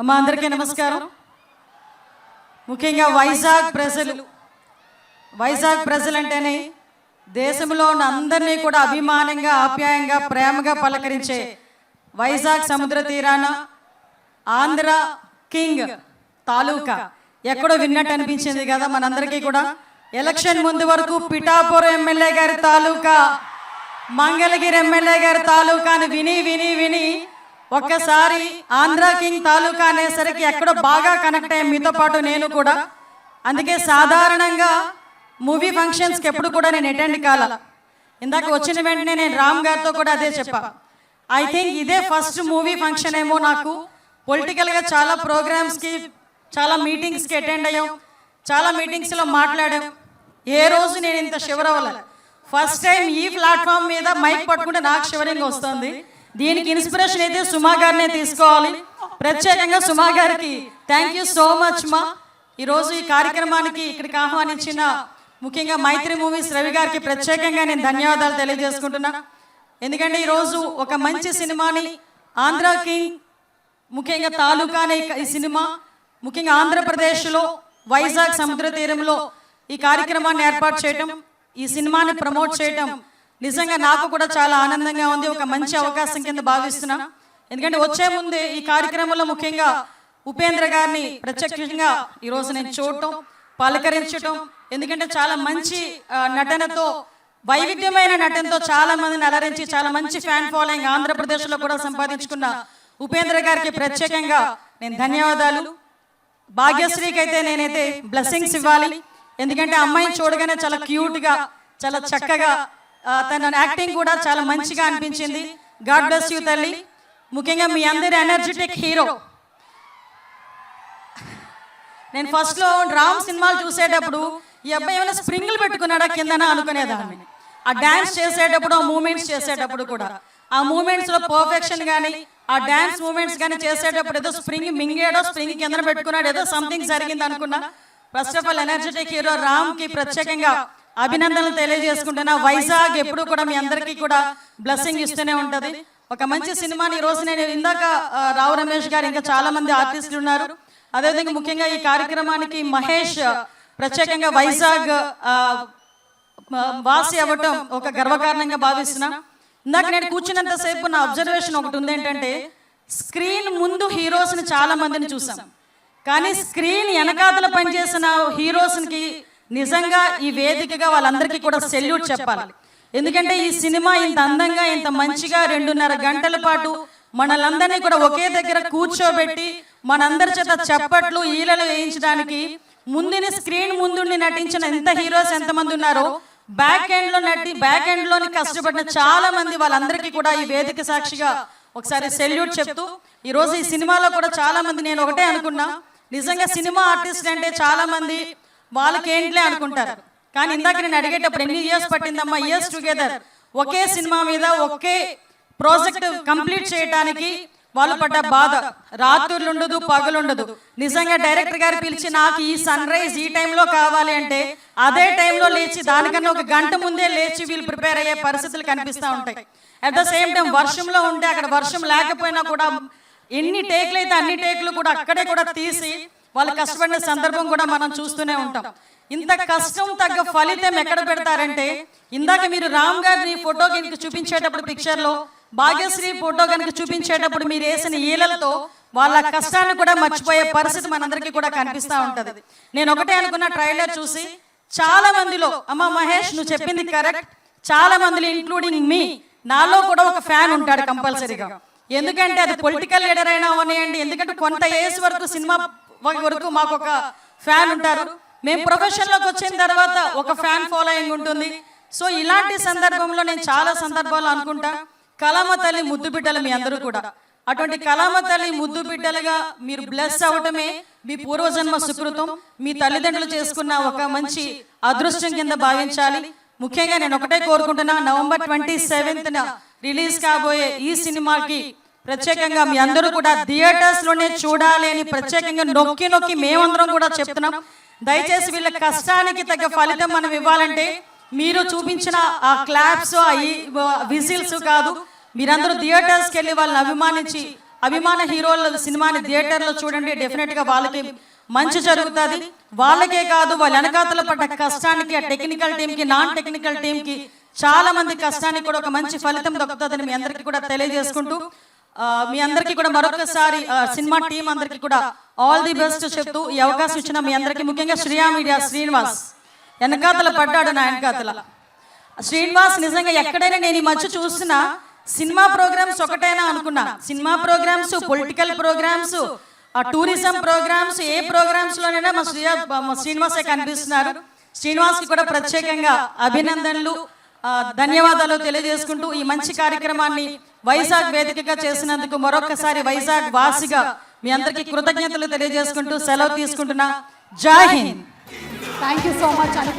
అమ్మ అందరికీ నమస్కారం. ముఖ్యంగా వైజాగ్ ప్రజలు అంటేనే దేశంలో ఉన్న అందరినీ కూడా అభిమానంగా, ఆప్యాయంగా, ప్రేమగా పలకరించే వైజాగ్ సముద్ర తీరాన ఆంధ్ర కింగ్ తాలూకా ఎక్కడో విన్నట్టు అనిపించింది కదా మనందరికీ కూడా. ఎలక్షన్ ముందు వరకు పిఠాపురం ఎమ్మెల్యే గారి తాలూకా, మంగళగిరి ఎమ్మెల్యే గారి తాలూకా అని విని విని విని ఒక్కసారి ఆంధ్ర కింగ్ తాలూకా అనేసరికి ఎక్కడో బాగా కనెక్ట్ అయ్యాం మీతో పాటు నేను కూడా. అందుకే సాధారణంగా మూవీ ఫంక్షన్స్కి ఎప్పుడు కూడా నేను అటెండ్ కాల. ఇందాక వచ్చిన వెంటనే నేను రామ్ గారితో కూడా అదే చెప్పా. ఐ థింక్ ఇదే ఫస్ట్ మూవీ ఫంక్షన్ ఏమో నాకు. పొలిటికల్గా చాలా ప్రోగ్రామ్స్కి, చాలా మీటింగ్స్కి అటెండ్ అయ్యాం, చాలా మీటింగ్స్లో మాట్లాడాం. ఏ రోజు నేను ఇంత షివర్ అవ్వలే. ఫస్ట్ టైం ఈ ప్లాట్ఫామ్ మీద మైక్ పట్టుకుంటే నాకు షివరింగ్ వస్తుంది. దీనికి ఇన్స్పిరేషన్ అయితే సుమా గారినే తీసుకోవాలి. ప్రత్యేకంగా సుమా గారికి థ్యాంక్ యూ సో మచ్ మా. ఈరోజు ఈ కార్యక్రమానికి ఇక్కడికి ఆహ్వానించిన ముఖ్యంగా మైత్రి మూవీస్ రవి గారికి ప్రత్యేకంగా నేను ధన్యవాదాలు తెలియజేసుకుంటున్నా. ఎందుకంటే ఈరోజు ఒక మంచి సినిమాని, ఆంధ్ర కింగ్ ముఖ్యంగా తాలూకా అనే ఈ సినిమా ముఖ్యంగా ఆంధ్రప్రదేశ్లో వైజాగ్ సముద్ర తీరంలో ఈ కార్యక్రమాన్ని ఏర్పాటు చేయటం, ఈ సినిమాని ప్రమోట్ చేయటం నిజంగా నాకు కూడా చాలా ఆనందంగా ఉంది. ఒక మంచి అవకాశం కింద భావిస్తున్నా. ఎందుకంటే వచ్చే ముందే ఈ కార్యక్రమంలో ముఖ్యంగా ఉపేంద్ర గారిని ప్రత్యక్షంగా ఈరోజు నేను చూడటం, పలకరించటం, ఎందుకంటే చాలా మంచి నటనతో, వైవిధ్యమైన నటనతో చాలా మందిని అలరించి చాలా మంచి ఫ్యాన్ ఫాలోయింగ్ ఆంధ్రప్రదేశ్లో కూడా సంపాదించుకున్న ఉపేంద్ర గారికి ప్రత్యేకంగా నేను ధన్యవాదాలు. భాగ్యశ్రీకి అయితే నేనైతే బ్లెస్సింగ్స్ ఇవ్వాలి. ఎందుకంటే అమ్మాయిని చూడగానే చాలా క్యూట్గా, చాలా చక్కగా, తన యాక్టింగ్ కూడా చాలా మంచిగా అనిపించింది. గాడ్ బ్లెస్ యూ తల్లి. ముఖ్యంగా మీ అందరి ఎనర్జెటిక్ హీరో. నేను ఫస్ట్లో రామ్ సినిమాలు చూసేటప్పుడు ఈ అబ్బాయి ఏమైనా స్ప్రింగ్లు పెట్టుకున్నాడా కిందన అనుకునేదాన్ని. ఆ డ్యాన్స్ చేసేటప్పుడు, ఆ మూమెంట్స్ చేసేటప్పుడు కూడా, ఆ మూమెంట్స్లో పర్ఫెక్షన్ కానీ, ఆ డ్యాన్స్ మూమెంట్స్ కానీ చేసేటప్పుడు ఏదో స్ప్రింగ్ మింగేడో, స్ప్రింగ్ కింద పెట్టుకున్నాడు, ఏదో సంథింగ్ జరిగింది అనుకున్నా. First of all energetic hero రామ్కి ప్రత్యేకంగా అభినందనలు తెలియజేసుకుంటున్నా. వైజాగ్ ఎప్పుడు కూడా మీ అందరికీ కూడా బ్లెస్సింగ్ ఇస్తూనే ఉంటుంది. ఒక మంచి సినిమాని ఈరోజు నేను ఇందాక రావు రమేష్ గారు, ఇంకా చాలా మంది ఆర్టిస్టులు ఉన్నారు. అదేవిధంగా ముఖ్యంగా ఈ కార్యక్రమానికి మహేష్ ప్రత్యేకంగా వైజాగ్ వాసి అవ్వటం ఒక గర్వకారణంగా భావిస్తున్నా. ఇందాక నేను కూర్చున్నంతసేపు నా అబ్జర్వేషన్ ఒకటి ఉంది. ఏంటంటే స్క్రీన్ ముందు హీరోస్ని చాలా మందిని చూసాం, కానీ స్క్రీన్ వెనకాతల పనిచేసిన హీరోస్కి నిజంగా ఈ వేదికగా వాళ్ళందరికీ కూడా సెల్యూట్ చెప్పాలి. ఎందుకంటే ఈ సినిమా ఇంత అందంగా, ఇంత మంచిగా 2.5 గంటల పాటు మనలందరినీ కూడా ఒకే దగ్గర కూర్చోబెట్టి మనందరి చేత చప్పట్లు, ఈలలు వేయించడానికి ముందుని స్క్రీన్ ముందుండి నటించిన ఎంత హీరోస్ ఎంతమంది ఉన్నారో, బ్యాక్ ఎండ్లోని కష్టపడిన చాలా మంది, వాళ్ళందరికీ కూడా ఈ వేదిక సాక్షిగా ఒకసారి సెల్యూట్ చెప్తూ, ఈరోజు ఈ సినిమాలో కూడా చాలా మంది, నేను ఒకటే అనుకున్నా, నిజంగా సినిమా ఆర్టిస్ట్ అంటే చాలా మంది వాళ్ళకి ఏంట్లే అనుకుంటారు. కానీ ఇందాక నేను అడిగేటప్పుడు ఎన్ని ఇయర్స్ పట్టిందమ్మా, ఇయర్స్ టుగెదర్ ఒకే సినిమా మీద ఒకే ప్రాజెక్ట్ కంప్లీట్ చేయడానికి వాళ్ళు పడ్డ బాధ, రాత్రులు ఉండదు, పగలుండదు. నిజంగా డైరెక్టర్ గారు పిలిచి నాకు ఈ సన్ రైజ్ ఈ టైంలో కావాలి అంటే అదే టైంలో లేచి, దానికన్నా 1 గంట ముందే లేచి వీళ్ళు ప్రిపేర్ అయ్యే పరిస్థితులు కనిపిస్తూ ఉంటాయి. అట్ ద సేమ్ టైం వర్షంలో ఉంటే, అక్కడ వర్షం లేకపోయినా కూడా ఎన్ని టేకులు అయితే అన్ని టేకులు కూడా అక్కడే కూడా తీసి వాళ్ళు కష్టపడిన సందర్భం కూడా మనం చూస్తూనే ఉంటాం. ఇంత కష్టం తగ్గ ఫలితం ఎక్కడ పెడతారంటే, ఇందాక మీరు రామ్ గారిని ఫోటో కనుక చూపించేటప్పుడు, పిక్చర్లో భాగ్యశ్రీ ఫోటో కనుక చూపించేటప్పుడు మీరు వేసిన ఈలలతో వాళ్ళ కష్టాన్ని కూడా మర్చిపోయే పరిస్థితి మనందరికీ కూడా కనిపిస్తూ ఉంటుంది. నేను ఒకటే అనుకున్న, ట్రైలర్ చూసి చాలా మందిలో, అమ్మ మహేష్ నువ్వు చెప్పింది కరెక్ట్, చాలా మందిలో ఇంక్లూడింగ్ మీ, నాలో కూడా ఒక ఫ్యాన్ ఉంటాడు కంపల్సరీగా. ఎందుకంటే అది పొలిటికల్ లీడర్ అయినా అవనియండి, ఎందుకంటే కొంత ఏజ్ వరకు, సినిమా వరకు మాకు ఒక ఫ్యాన్ ఉంటారు. మేము ప్రొఫెషన్లోకి వచ్చిన తర్వాత ఒక ఫ్యాన్ ఫాలోయింగ్ ఉంటుంది. సో ఇలాంటి సందర్భంలో నేను చాలా సందర్భాలు అనుకుంటా, కళామ తల్లి ముద్దు బిడ్డలు మీ అందరూ కూడా. అటువంటి కళామ తల్లి ముద్దు బిడ్డలుగా మీరు బ్లెస్ అవ్వటమే మీ పూర్వజన్మ సుకృతం, మీ తల్లిదండ్రులు చేసుకున్న ఒక మంచి అదృష్టం కింద భావించాలి. ముఖ్యంగా నేను ఒకటే కోరుకుంటున్నా, నవంబర్ 27న రిలీజ్ కాబోయే ఈ సినిమాకి ప్రత్యేకంగా మీ అందరూ కూడా థియేటర్స్లోనే చూడాలి అని ప్రత్యేకంగా నొక్కి నొక్కి మేమందరం కూడా చెప్తున్నాం. దయచేసి వీళ్ళ కష్టానికి తగ్గ ఫలితం మనం ఇవ్వాలంటే మీరు చూపించిన ఆ క్లాప్స్, ఆ విజిల్స్ కాదు, మీరందరూ థియేటర్స్కి వెళ్ళి వాళ్ళని అభిమానించి అభిమాన హీరోల సినిమాని థియేటర్లో చూడండి, డెఫినెట్గా వాళ్ళకి మంచి జరుగుతుంది. వాళ్ళకే కాదు, వాళ్ళ వెనకాతల పడ్డ కష్టానికి, ఆ టెక్నికల్ టీంకి, నాన్ టెక్నికల్ టీంకి, చాలా మంది కష్టానికి కూడా ఒక మంచి ఫలితం దొరుకుతుందని మీ అందరికీ కూడా తెలియజేసుకుంటూ, మీ అందరికీ కూడా మరొకసారి సినిమా టీం అందరికీ కూడా ఆల్ ది బెస్ట్ చెప్తూ ఈ అవకాశం ఇచ్చిన మీ అందరికీ, ముఖ్యంగా శ్రియా మీడియా శ్రీనివాస్ వెనకాతల పడ్డాడు. నా వెనకాతల శ్రీనివాస్ నిజంగా ఎక్కడైనా నేను ఈ మధ్య చూసిన సినిమా ప్రోగ్రామ్స్ ఒకటైనా అనుకున్నా. Cinema programmes, political programmes, tourism programmes, ఏ ప్రోగ్రామ్స్లోనైనా మా శ్రీనివాసే కనిపిస్తున్నారు. శ్రీనివాస్కి కూడా ప్రత్యేకంగా అభినందనలు, ధన్యవాదాలు తెలియజేసుకుంటూ ఈ మంచి కార్యక్రమాన్ని వైజాగ్ వేదికగా చేసినందుకు మరొకసారి వైజాగ్ వాసిగా మీ అందరికీ కృతజ్ఞతలు తెలియజేసుకుంటూ సెలవు తీసుకుంటున్నా. Jai Hind. Thank you so much Anitha.